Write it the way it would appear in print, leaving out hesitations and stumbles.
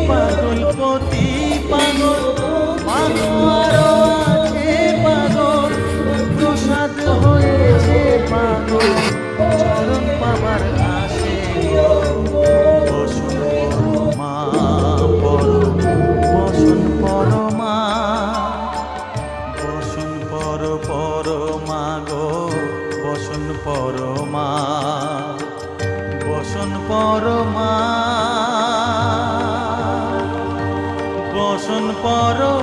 পাগল পতি পাগল পাগল আছে পাগল প্রসাদ হয়েছে পাগল চরণ পাবার আসে বসন পরমা বসন পরমা বসন পরমা গো বসন পরমা বসন পরমা বসন পরমা